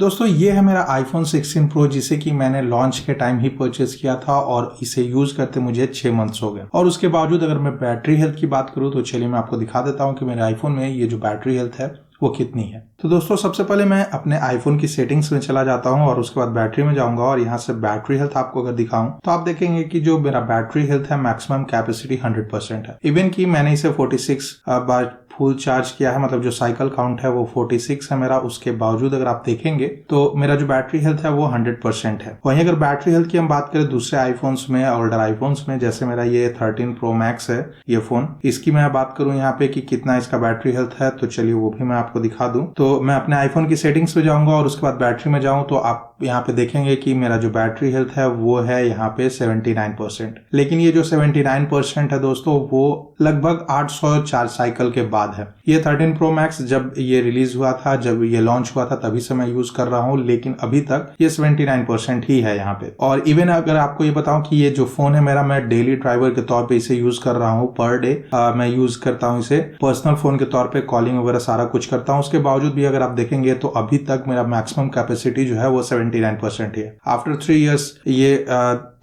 दोस्तों ये है मेरा iPhone 16 Pro जिसे कि मैंने लॉन्च के टाइम ही परचेज किया था और इसे यूज करते मुझे 6 मंथ्स हो गए। और उसके बावजूद अगर मैं बैटरी हेल्थ की बात करूं तो चलिए मैं आपको दिखा देता हूं कि मेरे आईफोन में ये जो बैटरी हेल्थ है वो कितनी है। तो दोस्तों सबसे पहले मैं अपने आईफोन की सेटिंग्स में चला जाता हूं और उसके बाद बैटरी में जाऊंगा और यहाँ से बैटरी हेल्थ आपको अगर दिखाऊं तो आप देखेंगे कि जो मेरा बैटरी हेल्थ है मैक्सिमम कैपेसिटी 100% है। इवन कि मैंने इसे 46 बार फुल चार्ज किया है, मतलब जो साइकिल काउंट है वो 46 है मेरा। उसके बावजूद अगर आप देखेंगे तो मेरा जो बैटरी हेल्थ है वो 100% है। वहीं अगर बैटरी हेल्थ की हम बात करें दूसरे आईफोन्स में, ओल्डर आईफोन्स में, जैसे मेरा ये 13 Pro Max है ये फोन, इसकी मैं बात करूं यहाँ पे कि कितना इसका बैटरी हेल्थ है तो चलिए वो भी मैं आपको दिखा दूं। तो मैं अपने आईफोन की सेटिंग्स पे जाऊंगा और उसके बाद बैटरी में जाऊं तो आप यहाँ पे देखेंगे कि मेरा जो बैटरी हेल्थ है वो है यहाँ पे 79%। लेकिन ये जो 79% है दोस्तों वो लगभग 804 साइकिल के बाद है। ये 13 Pro Max जब ये रिलीज हुआ था, जब ये लॉन्च हुआ था तभी से मैं यूज कर रहा हूँ, लेकिन अभी तक ये 79% ही है यहाँ पे। और इवन अगर आपको ये बताऊं कि ये जो फोन है मेरा, मैं डेली ड्राइवर के तौर पे इसे यूज कर रहा हूँ। पर डे मैं यूज करता हूँ इसे पर्सनल फोन के तौर पे, कॉलिंग वगैरह सारा कुछ करता हूँ। उसके बावजूद भी अगर आप देखेंगे तो अभी तक मेरा मैक्सिमम कैपेसिटी जो है वो 79% ही है। आफ्टर 3 इयर्स ये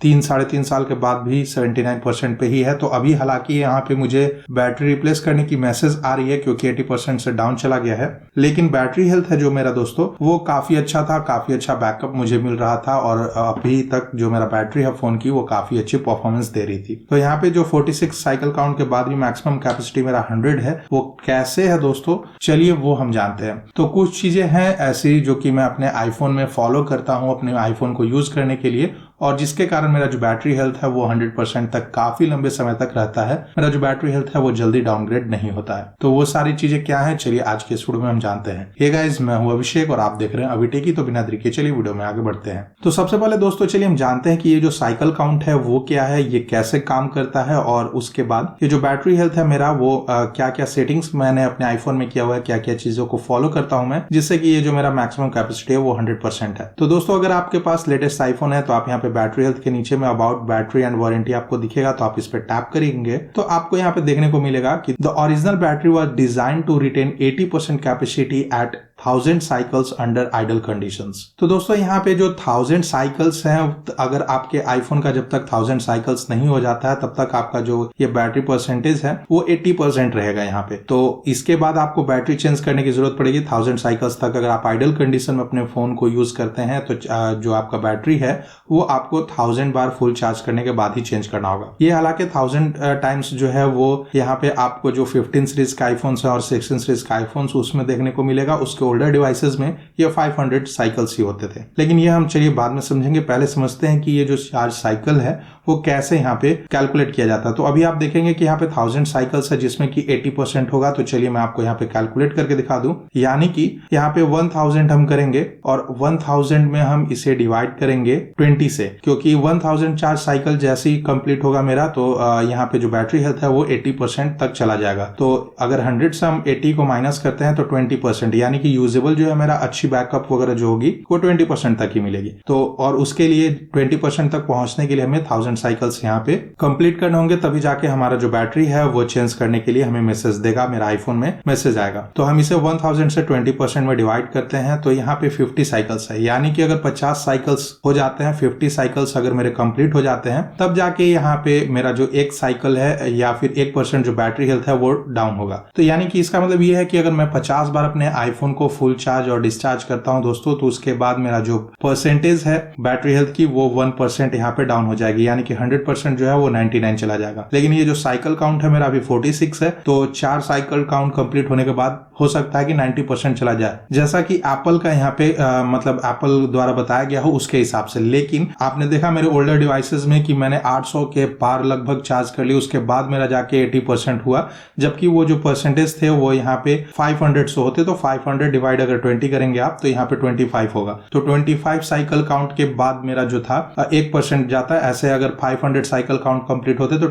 3-3.5 साल के बाद भी 79% पे ही है। तो अभी हालांकि यहाँ पे मुझे बैटरी रिप्लेस करने की मैसेज आ रही है क्योंकि 80% से डाउन चला गया है, लेकिन बैटरी हेल्थ है जो मेरा दोस्तों वो काफी अच्छा था, काफी अच्छा बैकअप मुझे मिल रहा था और अभी तक जो मेरा बैटरी है फोन की वो काफी अच्छी परफॉर्मेंस दे रही थी। तो यहाँ पे जो 46 साइकिल काउंट के बाद भी मैक्सिमम कैपेसिटी मेरा 100 है, वो कैसे है दोस्तों चलिए वो हम जानते हैं। तो कुछ चीजें हैं ऐसी जो कि मैं अपने आईफोन में फॉलो करता हूँ अपने आईफोन को यूज करने के लिए, और जिसके कारण मेरा जो बैटरी हेल्थ है वो 100% तक काफी लंबे समय तक रहता है। मेरा जो बैटरी हेल्थ है वो जल्दी डाउनग्रेड नहीं होता है। तो वो सारी चीजें क्या है चलिए आज के इस वीडियो में हम जानते हैं। हे गाइस, मैं हूं अभिषेक और आप देख रहे हैं अभिटेकी। तो बिना देरी के चलिए वीडियो में आगे बढ़ते हैं। तो सबसे पहले दोस्तों चलिए हम जानते हैं कि ये जो साइकिल काउंट है वो क्या है, ये कैसे काम करता है, और उसके बाद ये जो बैटरी हेल्थ है मेरा वो क्या क्या सेटिंग्स मैंने अपने आईफोन में किया हुआ है, क्या क्या चीजों को फॉलो करता हूं मैं, जिससे कि ये जो मेरा मैक्सिमम कैपेसिटी है वो 100% है। तो दोस्तों अगर आपके पास लेटेस्ट आईफोन है तो आप यहाँ पे बैटरी हेल्थ के नीचे में अबाउट बैटरी एंड वारंटी आपको दिखेगा, तो आप इस पे टैप करेंगे तो आपको यहाँ पे देखने को मिलेगा कि the original battery was design to retain 80% capacity at 1000 cycles under ideal conditions. तो दोस्तों यहाँ पे जो 1000 साइकिल्स हैं, अगर आपके आईफोन का जब तक 1000 साइकिल्स नहीं हो जाता है तब तक आपका जो ये बैटरी परसेंटेज है वो 80% रहेगा यहाँ पे। तो इसके बाद आपको बैटरी चेंज करने की जरूरत पड़ेगी 1000 साइकिल्स तक। अगर आप आइडल कंडीशन में अपने फोन को यूज करते हैं तो जो आपका बैटरी है वो आपको 1000 बार फुल चार्ज करने के बाद ही चेंज करना होगा। ये हालांकि 1000 टाइम्स जो है वो यहाँ पे आपको जो 15 सीरीज का आईफोन है और 16 सीरीज का आईफोन उसमें देखने को मिलेगा। उसके ओल्डर डिवाइसेस में ये 500 साइकिल्स ही होते थे, लेकिन ये हम चलिए बाद में समझेंगे। पहले समझते हैं कि ये जो चार्ज साइकिल है वो कैसे यहाँ पे कैलकुलेट किया जाता है। तो अभी आप देखेंगे कि यहाँ पे 1000 साइकिल्स है जिसमें कि 80% होगा। तो चलिए मैं आपको यहाँ पे कैलकुलेट करके दिखा दूं, यानी कि यहाँ पे 1000 हम करेंगे और 1000 में हम इसे डिवाइड करेंगे 20 से, क्योंकि 1000 चार्ज साइकिल जैसे ही कंप्लीट होगा मेरा तो यहाँ पे जो बैटरी हेल्थ है वो 80% तक चला जाएगा। तो अगर 100 से हम 80 को माइनस करते हैं तो 20%, यानी कि यूजेबल जो है मेरा अच्छी बैकअप वगैरह जो होगी वो 20% तक ही मिलेगी। तो और उसके लिए 20% तक पहुंचने के लिए हमें 1000 साइकिल्स यहाँ पे कंप्लीट करने होंगे, तभी जाके हमारा जो बैटरी है वो चेंज करने के लिए हमें मैसेज देगा, मेरा आईफोन में मैसेज आएगा। तो हम इसे 1000 से 20% में डिवाइड करते हैं तो यहाँ पे 50 साइकिल्स है, यानी कि अगर 50 साइकिल्स हो जाते हैं, 50 साइकिल्स अगर मेरे कंप्लीट हो जाते हैं तब जाके यहाँ पे मेरा जो एक साइकिल है या फिर 1% जो बैटरी हेल्थ है वो डाउन होगा। तो यानी कि इसका मतलब ये है कि अगर मैं 50 बार अपने आईफोन को फुल चार्ज और डिस्चार्ज करता हूं दोस्तों तो उसके बाद मेरा जो परसेंटेज है बैटरी हेल्थ की वो 1% यहाँ पे डाउन हो जाएगी, यानी कि 100% जो है वो 99 चला जाएगा। लेकिन ये जो साइकिल काउंट है मेरा अभी 46 है, तो 4 साइकिल काउंट कंप्लीट होने के बाद हो सकता है कि 90% चला जाए, जैसा कि एप्पल का यहाँ पे मतलब एप्पल द्वारा बताया गया हो उसके हिसाब से। लेकिन आपने देखा मेरे ओल्डर डिवाइसेस में कि मैंने 800 के पार लगभग चार्ज कर लिया, उसके बाद मेरा जाके 80% हुआ, जबकि वो जो परसेंटेज थे वो यहाँ पे 500 से होते। तो 500 डिवाइड अगर 20 करेंगे आप तो यहाँ पे 25 होगा। तो 25 साइकिल काउंट के बाद मेरा जो था 1% जाता है। ऐसे अगर 500 साइकिल काउंट कंप्लीट होते तो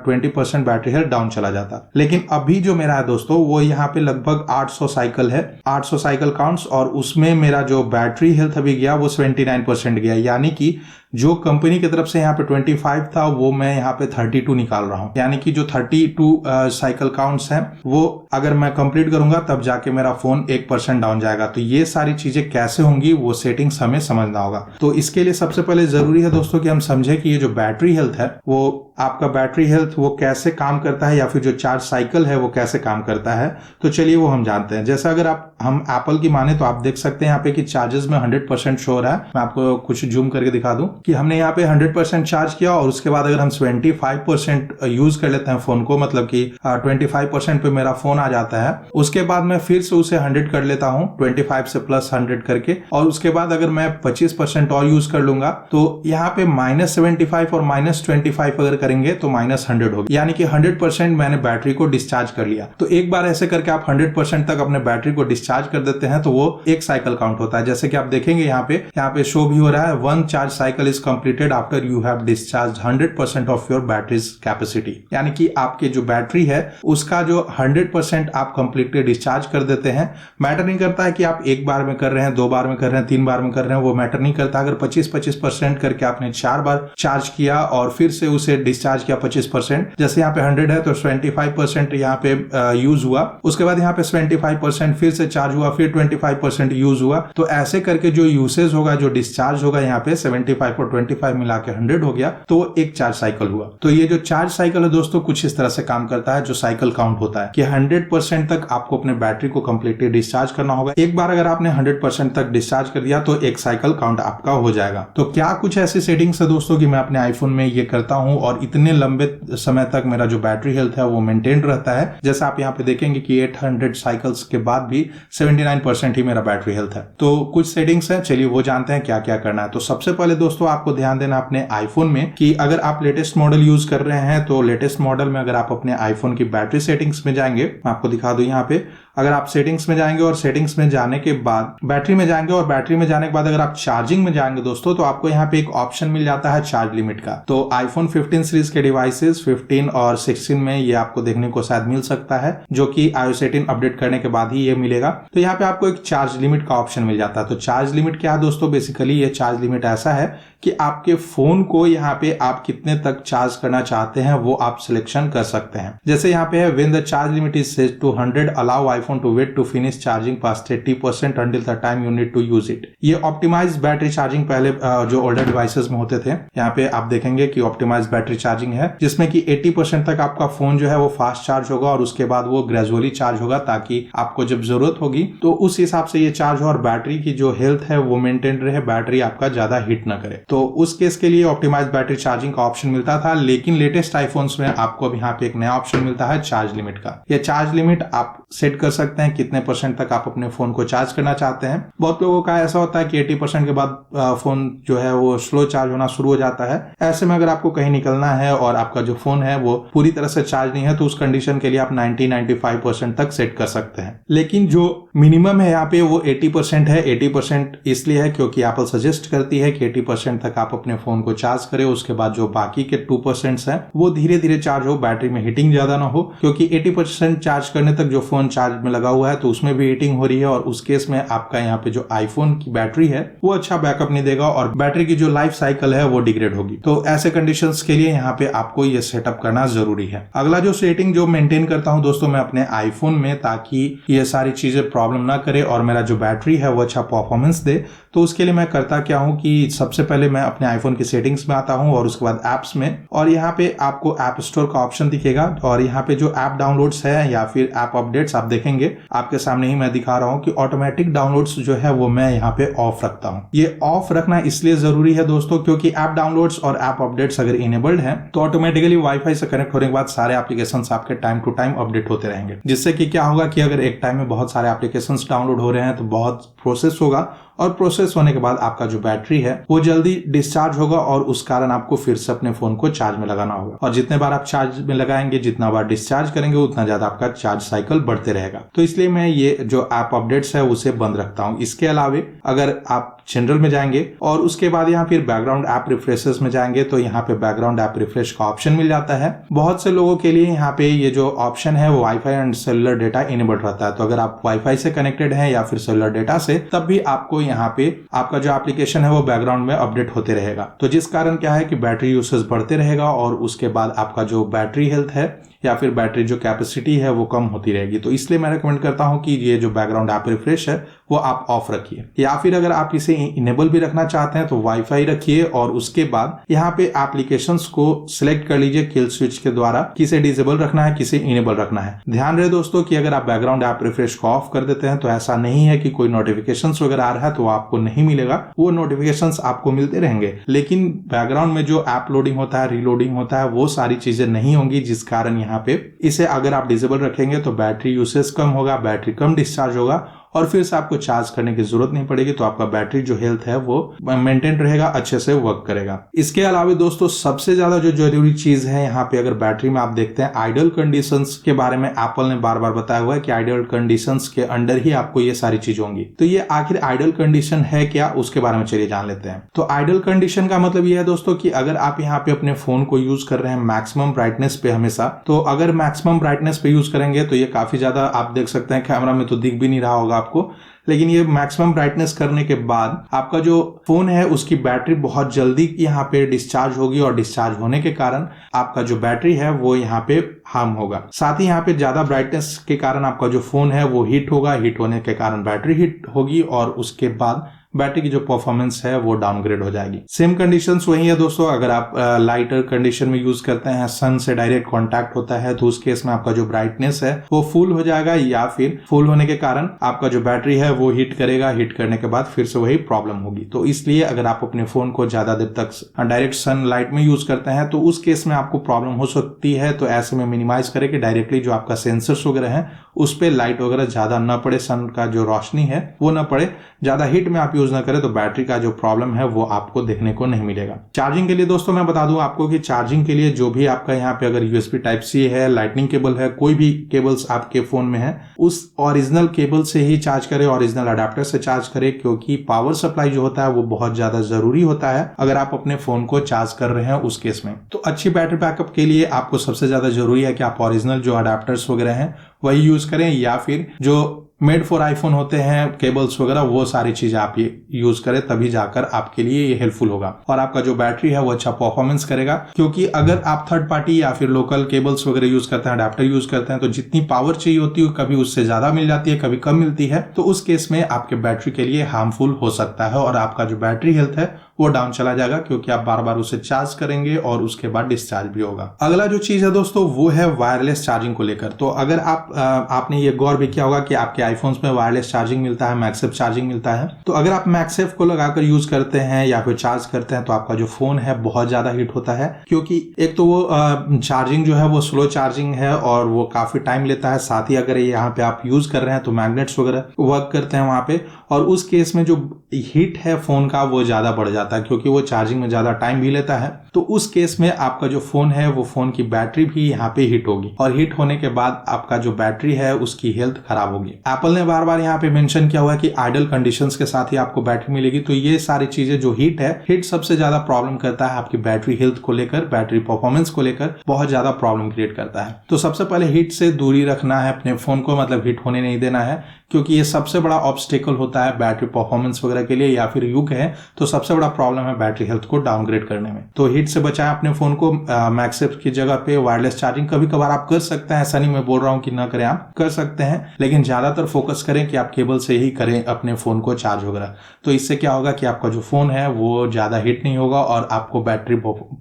20% बैटरी हेल्थ डाउन चला जाता। लेकिन अभी जो मेरा है दोस्तों वो यहाँ पे लगभग 800 साइकिल है, 800 साइकिल काउंट्स, और उसमें मेरा जो बैटरी हेल्थ अभी गया वो 79% गया, यानी कि जो कंपनी की तरफ से यहाँ पे 25 था वो मैं यहाँ पे 32 निकाल रहा हूँ, यानी कि जो 32 साइकिल काउंट्स हैं वो अगर मैं कंप्लीट करूंगा तब जाके मेरा फोन 1% डाउन जाएगा। तो ये सारी चीजें कैसे होंगी वो सेटिंग्स हमें समझना होगा। तो इसके लिए सबसे पहले जरूरी है दोस्तों कि हम समझे कि ये जो बैटरी हेल्थ है वो आपका बैटरी हेल्थ वो कैसे काम करता है, या फिर जो चार्ज साइकिल है वो कैसे काम करता है। तो चलिए वो हम जानते हैं। जैसा अगर हम एप्पल की माने तो आप देख सकते हैं यहाँ पे कि चार्जेस में 100% शो हो रहा है। मैं आपको कुछ जूम करके दिखा दूं कि हमने यहाँ पे 100% चार्ज किया और उसके बाद अगर हम 25% यूज कर लेते हैं फोन को, मतलब कि 25% पे मेरा फोन आ जाता है, उसके बाद मैं फिर से उसे 100 कर लेता हूँ 25 से प्लस 100 करके, और उसके बाद अगर मैं 25% और यूज कर लूंगा तो यहाँ पे -75 और -25 अगर करेंगे तो -100 होगी, यानी कि 100% मैंने बैटरी को डिस्चार्ज कर लिया। तो एक बार ऐसे करके आप 100% तक अपने बैटरी को डिस्चार्ज कर देते हैं तो वो एक साइकिल काउंट होता है। जैसे कि आप देखेंगे यहाँ पे शो भी हो रहा है 1 charge cycle is completed after you have discharge 100% of your batteries capacity, यानी कि आपके जो बैटरी है उसका जो 100% आप कंप्लीटली डिस्चार्ज कर देते हैं। मैटर नहीं करता है कि आप एक बार में कर रहे हैं, 2 बार में कर रहे हैं, 3 बार में कर रहे हैं, वो मैटर नहीं करता। अगर 25% करके आपने 4 बार चार्ज किया और फिर से उसे डिस्चार्ज किया 25%, जैसे यहाँ पे 100 है तो 25% यहाँ पे यूज हुआ, उसके बाद यहाँ पे 25% फिर से चार्ज हुआ, फिर 25% यूज हुआ। तो ऐसे करके जो यूसेज होगा, जो डिस्चार्ज होगा यहाँ पे 75 और 25 मिला के 100 हो गया, तो एक चार्ज साइकिल हुआ। तो ये जो चार्ज साइकिल है दोस्तों कुछ इस तरह से काम करता है, जो साइकिल काउंट होता है कि 100% तक आपको अपने बैटरी को कंप्लीटली डिस्चार्ज करना होगा। एक बार अगर आपने 100% तक डिस्चार्ज कर दिया तो एक साइकिल काउंट आपका हो जाएगा। तो क्या कुछ ऐसी सेटिंग्स है दोस्तों कि मैं अपने आईफोन में ये करता हूं और इतने लंबे समय तक मेरा जो बैटरी हेल्थ है वो मेंटेन रहता है। जैसा आप यहाँ पे देखेंगे कि 800 साइकिल्स के बाद भी 79% ही मेरा बैटरी हेल्थ है। तो कुछ सेटिंग्स है, चलिए वो जानते हैं क्या क्या करना है। तो सबसे पहले दोस्तों आपको ध्यान देना अपने आईफोन में कि अगर आप लेटेस्ट मॉडल यूज कर रहे हैं तो लेटेस्ट मॉडल में अगर आप अपने आईफोन की बैटरी सेटिंग्स में जाएंगे, मैं आपको दिखा दूं यहाँ पे, अगर आप सेटिंग्स में जाएंगे और सेटिंग्स में जाने के बाद बैटरी में जाएंगे और बैटरी में जाने के बाद अगर आप चार्जिंग में जाएंगे दोस्तों तो आपको यहाँ पे एक ऑप्शन मिल जाता है चार्ज लिमिट का। तो आईफोन 15 सीरीज के डिवाइसेस 15 और 16 में ये आपको देखने को शायद मिल सकता है, जो कि iOS 18 अपडेट करने के बाद ही ये मिलेगा। तो यहाँ पे आपको एक चार्ज लिमिट का ऑप्शन मिल जाता है। तो चार्ज लिमिट क्या है दोस्तों, बेसिकली ये चार्ज लिमिट ऐसा है कि आपके फोन को यहाँ पे आप कितने तक चार्ज करना चाहते हैं वो आप सिलेक्शन कर सकते हैं। जैसे यहाँ पे है when the charge limit is set to 100 allow iPhone to wait to finish charging past 80% until the time you need to use it. ये ऑप्टिमाइज बैटरी चार्जिंग पहले जो ओल्डर डिवाइसेस में होते थे, यहाँ पे आप देखेंगे कि ऑप्टिमाइज बैटरी चार्जिंग है जिसमें कि 80% तक आपका फोन जो है वो फास्ट चार्ज होगा और उसके बाद वो ग्रेजुअली चार्ज होगा ताकि आपको जब जरूरत होगी तो उस हिसाब से ये चार्ज हो और बैटरी की जो हेल्थ है वो मेंटेन रहे, बैटरी आपका ज्यादा हीट ना करे। तो उस केस के लिए ऑप्टिमाइज बैटरी चार्जिंग का ऑप्शन मिलता था, लेकिन लेटेस्ट आईफोन्स में आपको अब यहाँ पे एक नया ऑप्शन मिलता है चार्ज लिमिट का। ये चार्ज लिमिट आप सेट कर सकते हैं कितने % तक आप अपने फोन को चार्ज करना चाहते हैं। बहुत लोगों का ऐसा होता है कि 80% के बाद फोन जो है वो स्लो चार्ज होना शुरू हो जाता है। ऐसे में अगर आपको कहीं निकलना है और आपका जो फोन है वो पूरी तरह से चार्ज नहीं है तो उस कंडीशन के लिए आप 90-95% तक सेट कर सकते हैं। लेकिन जो मिनिमम है यहाँ पे वो 80% है। 80% इसलिए है क्योंकि एप्पल सजेस्ट करती है कि 80% तक आप अपने फोन को चार्ज करें, उसके बाद जो बाकी के 2% है वो धीरे धीरे चार्ज हो, बैटरी में हीटिंग ज्यादा ना हो, क्योंकि 80% चार्ज करने तक जो फोन चार्ज में लगा हुआ है तो उसमें भी हीटिंग हो रही है और उस केस में आपका यहाँ पे जो आईफोन की बैटरी है वो अच्छा बैकअप नहीं देगा और बैटरी की जो लाइफ साइकिल है वो डिग्रेड होगी। तो ऐसे कंडीशंस के लिए यहाँ पे आपको ये सेटअप करना जरूरी है। अगला जो सेटिंग जो मेंटेन करता हूँ दोस्तों मैं अपने आईफोन में, ताकि ये सारी चीजें प्रॉब्लम ना करे और मेरा जो बैटरी है वो अच्छा परफॉर्मेंस दे, तो उसके लिए मैं करता क्या हूँ कि सबसे पहले मैं अपने आईफोन की सेटिंग्स में आता हूँ और उसके बाद एप्स में, और यहाँ पे आपको ऐप स्टोर का ऑप्शन दिखेगा और यहाँ पे जो ऐप डाउनलोड्स है या फिर ऐप अपडेट्स आप देखेंगे आपके सामने ही मैं दिखा रहा हूँ कि ऑटोमेटिक डाउनलोड्स जो है वो मैं यहाँ पे ऑफ रखता हूँ। ये ऑफ रखना इसलिए जरूरी है दोस्तों क्योंकि ऐप डाउनलोड्स और ऐप अपडेट्स अगर इनेबल्ड है तो ऑटोमेटिकली वाईफाई से कनेक्ट होने के बाद सारे एप्लीकेशंस आपके टाइम टू टाइम अपडेट होते रहेंगे, जिससे कि क्या होगा कि अगर एक टाइम में बहुत सारे एप्लीकेशंस डाउनलोड हो रहे हैं तो बहुत प्रोसेस होगा और प्रोसेस होने के बाद आपका जो बैटरी है वो जल्दी डिस्चार्ज होगा और उस कारण आपको फिर से अपने फोन को चार्ज में लगाना होगा। और जितने बार आप चार्ज में लगाएंगे, जितना बार डिस्चार्ज करेंगे, उतना ज्यादा आपका चार्ज साइकिल बढ़ते रहेगा। तो इसलिए मैं ये जो ऐप अपडेट्स है उसे बंद रखता हूँ। इसके अलावा अगर आप जनरल में जाएंगे और उसके बाद यहाँ फिर बैकग्राउंड ऐप रिफ्रेशेस में जाएंगे तो यहाँ पे बैकग्राउंड ऐप रिफ्रेश का ऑप्शन मिल जाता है। बहुत से लोगों के लिए यहाँ पे ये जो ऑप्शन है वो wifi and cellular data enable रहता है। तो अगर आप वाईफाई से कनेक्टेड हैं या फिर सेलुलर डेटा से, तब भी आपको यहाँ पे आपका जो एप्लीकेशन है वो बैकग्राउंड में अपडेट होते रहेगा। तो जिस कारण क्या है कि बैटरी यूसेज बढ़ते रहेगा और उसके बाद आपका जो बैटरी हेल्थ है या फिर बैटरी जो कैपेसिटी है वो कम होती रहेगी। तो इसलिए मैं रेकमेंड करता हूं कि ये जो बैकग्राउंड ऐप रिफ्रेश है वो आप ऑफ रखिए, या फिर अगर आप इसे इनेबल भी रखना चाहते हैं तो वाईफाई रखिए और उसके बाद यहाँ पे एप्लीकेशंस को सिलेक्ट कर लीजिए किल स्विच के द्वारा, किसे डिसेबल रखना है किसे इनेबल रखना है। ध्यान रहे दोस्तों कि अगर आप बैकग्राउंड ऐप रिफ्रेश को ऑफ कर देते हैं तो ऐसा नहीं है कि कोई नोटिफिकेशंस वगैरह आ रहा है तो आपको नहीं मिलेगा, वो नोटिफिकेशंस आपको मिलते रहेंगे, लेकिन बैकग्राउंड में जो ऐप लोडिंग होता है, रीलोडिंग होता है, वो सारी चीजें नहीं होंगी, जिस कारण यहाँ पे इसे अगर आप डिसेबल रखेंगे तो बैटरी यूसेज कम होगा, बैटरी कम डिस्चार्ज होगा और फिर से आपको चार्ज करने की जरूरत नहीं पड़ेगी। तो आपका बैटरी जो हेल्थ है वो मेंटेन रहेगा, अच्छे से वर्क करेगा। इसके अलावा दोस्तों सबसे ज्यादा जो जरूरी चीज है यहाँ पे, अगर बैटरी में आप देखते हैं आइडल कंडीशंस के बारे में एप्पल ने बार बार बताया हुआ है कि आइडल कंडीशंस के अंडर ही आपको ये सारी चीज होंगी। तो ये आखिर आइडल कंडीशन है क्या, उसके बारे में चलिए जान लेते हैं। तो आइडल कंडीशन का मतलब ये है दोस्तों कि अगर आप यहाँ पे अपने फोन को यूज कर रहे हैं मैक्सिमम ब्राइटनेस पे हमेशा, तो अगर मैक्सिमम ब्राइटनेस पे यूज करेंगे तो ये काफी ज्यादा, आप देख सकते हैं कैमरा में तो दिख भी नहीं रहा होगा आपको, लेकिन ये मैक्सिमम ब्राइटनेस करने के बाद आपका जो फोन है उसकी बैटरी बहुत जल्दी यहाँ पे डिस्चार्ज होगी और डिस्चार्ज होने के कारण आपका जो बैटरी है वो यहाँ पे हार्म होगा। साथ ही यहाँ पे ज्यादा ब्राइटनेस के कारण आपका जो फोन है वो हीट होगा, हीट होने के कारण बैटरी हीट होगी और उसके बाद बैटरी की जो परफॉर्मेंस है वो डाउनग्रेड हो जाएगी। सेम कंडीशंस वही है दोस्तों, अगर आप लाइटर कंडीशन में यूज करते हैं, सन से डायरेक्ट कांटेक्ट होता है, तो उस केस में आपका जो ब्राइटनेस है वो फुल हो जाएगा, या फिर फुल होने के कारण आपका जो बैटरी है वो हीट करेगा, हीट करने के बाद फिर से वही प्रॉब्लम होगी। तो इसलिए अगर आप अपने फोन को ज्यादा देर तक डायरेक्ट सन लाइट में यूज करते हैं तो उस केस में आपको प्रॉब्लम हो सकती है। तो ऐसे में मिनिमाइज करें कि डायरेक्टली जो आपका सेंसर्स वगैरह है उस पर लाइट वगैरह ज्यादा न पड़े, सन का जो रोशनी है वो न पड़े, ज्यादा हीट में आप यूज ना करें तो बैटरी का जो प्रॉब्लम है वो आपको देखने को नहीं मिलेगा। चार्जिंग के लिए दोस्तों मैं बता दूं आपको कि चार्जिंग के लिए जो भी आपका यहाँ पे अगर यूएसबी टाइप सी है, लाइटनिंग केबल है, कोई भी केबल्स आपके फोन में है, उस ओरिजिनल केबल से ही चार्ज करें, ओरिजिनल अडेप्टर से चार्ज करें, क्योंकि पावर सप्लाई जो होता है वो बहुत ज्यादा जरूरी होता है अगर आप अपने फोन को चार्ज कर रहे हैं उस केस में। तो अच्छी बैटरी बैकअप के लिए आपको सबसे ज्यादा जरूरी है कि आप ओरिजिनल जो अडेप्टर्स वगैरह हैं वही यूज करें, या फिर जो मेड फॉर आईफोन होते हैं केबल्स वगैरह वो सारी चीजें आप ये यूज करें, तभी जाकर आपके लिए ये हेल्पफुल होगा और आपका जो बैटरी है वो अच्छा परफॉर्मेंस करेगा। क्योंकि अगर आप थर्ड पार्टी या फिर लोकल केबल्स वगैरह यूज करते हैं, अडेप्टर यूज करते हैं, तो जितनी पावर चाहिए होती है कभी उससे ज्यादा मिल जाती है, कभी कम मिलती है, तो उस केस में आपके बैटरी के लिए हार्मफुल हो सकता है और आपका जो बैटरी हेल्थ है वो डाउन चला जाएगा, क्योंकि आप बार बार उसे चार्ज करेंगे और उसके बाद डिस्चार्ज भी होगा। अगला जो चीज है दोस्तों वो है वायरलेस चार्जिंग को लेकर। तो अगर आपने ये गौर भी किया होगा कि आपके आईफोन्स में वायरलेस चार्जिंग मिलता है, मैगसेफ चार्जिंग मिलता है। तो अगर आप मैगसेफ को लगाकर यूज करते हैं या फिर चार्ज करते हैं तो आपका जो फोन है बहुत ज्यादा हीट होता है, क्योंकि एक तो वो चार्जिंग जो है वो स्लो चार्जिंग है और वो काफी टाइम लेता है। साथ ही अगर यहाँ पे आप यूज कर रहे हैं तो मैग्नेट्स वगैरह वर्क करते हैं वहां पे, और उस केस में जो हीट है फोन का वो ज्यादा बढ़ जाता है, क्योंकि वो चार्जिंग में ज्यादा टाइम भी लेता है। तो उस केस में आपका जो फोन है वो फोन की बैटरी भी यहाँ पे हीट होगी और हीट होने के बाद आपका जो बैटरी है उसकी हेल्थ खराब होगी। एप्पल ने बार बार यहाँ पे मेंशन किया हुआ है कि आइडल कंडीशंस के साथ ही आपको बैटरी मिलेगी। तो ये सारी चीजें जो हीट है, हीट सबसे ज्यादा प्रॉब्लम करता है आपकी बैटरी हेल्थ को लेकर, बैटरी परफॉर्मेंस को लेकर बहुत ज्यादा प्रॉब्लम क्रिएट करता है। तो सबसे पहले हीट से दूरी रखना है अपने फोन को, मतलब हीट होने नहीं देना है, क्योंकि ये सबसे बड़ा ऑब्स्टेकल होता है बैटरी परफॉर्मेंस वगैरह के लिए, या फिर युग है तो सबसे बड़ा प्रॉब्लम है बैटरी हेल्थ को डाउनग्रेड करने में। तो हीट से बचाएं अपने फोन को। मैगसेफ की जगह पे वायरलेस चार्जिंग कभी कभार आप कर सकते हैं, ऐसा नहीं मैं बोल रहा हूं कि ना करें, आप कर सकते हैं, लेकिन ज्यादातर फोकस करें कि आप केबल से ही करें अपने फोन को चार्ज वगैरह। तो इससे क्या होगा कि आपका जो फोन है वो ज्यादा हीट नहीं होगा और आपको बैटरी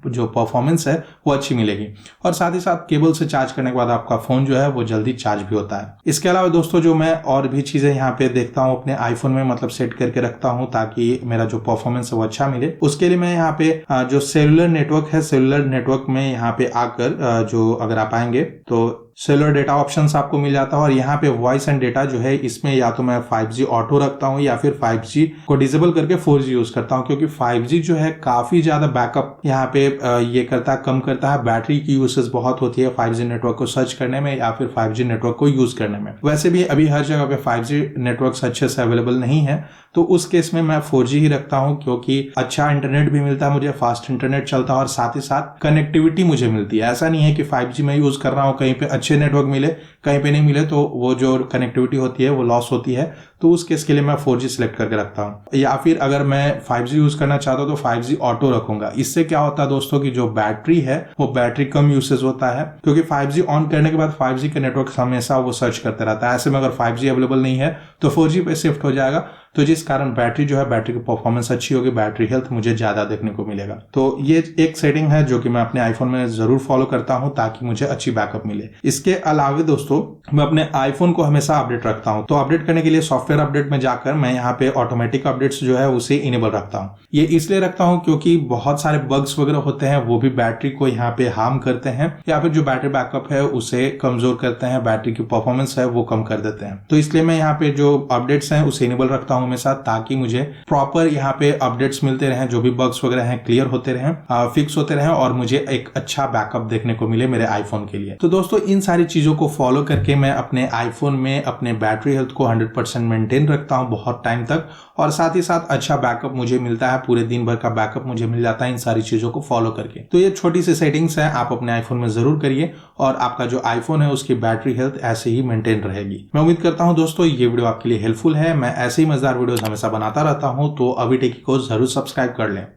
जो परफॉर्मेंस है वो अच्छी मिलेगी, और साथ ही साथ केबल से चार्ज करने के बाद आपका फोन जो है वो जल्दी चार्ज भी होता है। इसके अलावा दोस्तों जो मैं और भी चीजें यहाँ पे देखता हूँ अपने आईफोन में, मतलब सेट करके रखता हूँ ताकि मेरा जो परफॉर्मेंस है वो अच्छा मिले, उसके लिए मैं यहाँ पे जो सेलुलर नेटवर्क है, सेलुलर नेटवर्क में यहाँ पे आकर जो अगर आप आएंगे तो सेलुलर डेटा ऑप्शंस आपको मिल जाता है, और यहाँ पे वॉइस एंड डेटा जो है इसमें या तो मैं 5G ऑटो रखता हूँ या फिर 5G को डिसेबल करके 4G यूज करता हूँ, क्योंकि 5G जो है काफी ज्यादा बैकअप यहाँ पे ये करता है, कम करता है, बैटरी की यूसेज बहुत होती है 5G नेटवर्क को सर्च करने में या फिर 5G नेटवर्क को यूज करने में। वैसे भी अभी हर जगह पे 5G नेटवर्क अच्छे से अवेलेबल नहीं है, तो उस केस में मैं 4G ही रखता हूँ, क्योंकि अच्छा इंटरनेट भी मिलता है मुझे, फास्ट इंटरनेट चलता है और साथ ही साथ कनेक्टिविटी मुझे मिलती है। ऐसा नहीं है कि 5G मैं यूज कर रहा हूँ, कहीं पे अच्छे नेटवर्क मिले कहीं पे नहीं मिले तो वो जो कनेक्टिविटी होती है वो लॉस होती है। तो उस केस के लिए मैं 4G सिलेक्ट करके रखता हूँ। या फिर अगर मैं 5G यूज करना चाहता हूँ तो 5G ऑटो रखूंगा। इससे क्या होता है दोस्तों की जो बैटरी है वो बैटरी कम यूसेज होता है, क्योंकि 5G ऑन करने के बाद 5G के नेटवर्क हमेशा वो सर्च करते रहता है। ऐसे में अगर 5G अवेलेबल नहीं है तो 4G पे शिफ्ट हो जाएगा, तो जिस कारण बैटरी जो है, बैटरी की परफॉर्मेंस अच्छी होगी, बैटरी हेल्थ मुझे ज्यादा देखने को मिलेगा। तो ये एक सेटिंग है जो कि मैं अपने आईफोन में जरूर फॉलो करता हूं ताकि मुझे अच्छी बैकअप मिले। इसके अलावा दोस्तों मैं अपने आईफोन को हमेशा अपडेट रखता हूं। तो अपडेट करने के लिए सॉफ्टवेयर अपडेट में जाकर मैं यहाँ पे ऑटोमेटिक अपडेट्स जो है उसे इनेबल रखता हूँ। ये इसलिए रखता हूँ क्योंकि बहुत सारे बग्स वगैरह होते हैं वो भी बैटरी को यहाँ पे हार्म करते हैं, या फिर जो बैटरी बैकअप है उसे कमजोर करते हैं, बैटरी की परफॉर्मेंस है वो कम कर देते हैं। तो इसलिए मैं यहाँ पे जो अपडेट्स हैं उसे इनेबल रखता हूँ हमेशा, ताकि मुझे प्रॉपर यहाँ पे अपडेट्स मिलते रहें, जो भी बग्स वगैरह हैं क्लियर होते रहें, फिक्स होते रहें और मुझे एक अच्छा बैकअप देखने को मिले मेरे आईफोन के लिए। तो दोस्तों इन सारी चीजों को फॉलो करके मैं अपने आईफोन में अपने बैटरी हेल्थ को 100% मेंटेन रखता हूँ बहुत टाइम तक, और साथ ही साथ अच्छा बैकअप मुझे मिलता है, पूरे दिन भर का बैकअप मुझे मिल जाता है इन सारी चीजों को फॉलो करके। तो ये छोटी सी सेटिंग्स है, आप अपने आईफोन में जरूर करिए और आपका जो आईफोन है उसकी बैटरी हेल्थ ऐसे ही मेंटेन रहेगी। मैं उम्मीद करता हूं दोस्तों ये वीडियो आपके लिए हेल्पफुल है। मैं ऐसे ही मजेदार वीडियोस हमेशा बनाता रहता हूं, तो अभी टेकी को जरूर सब्सक्राइब कर लें।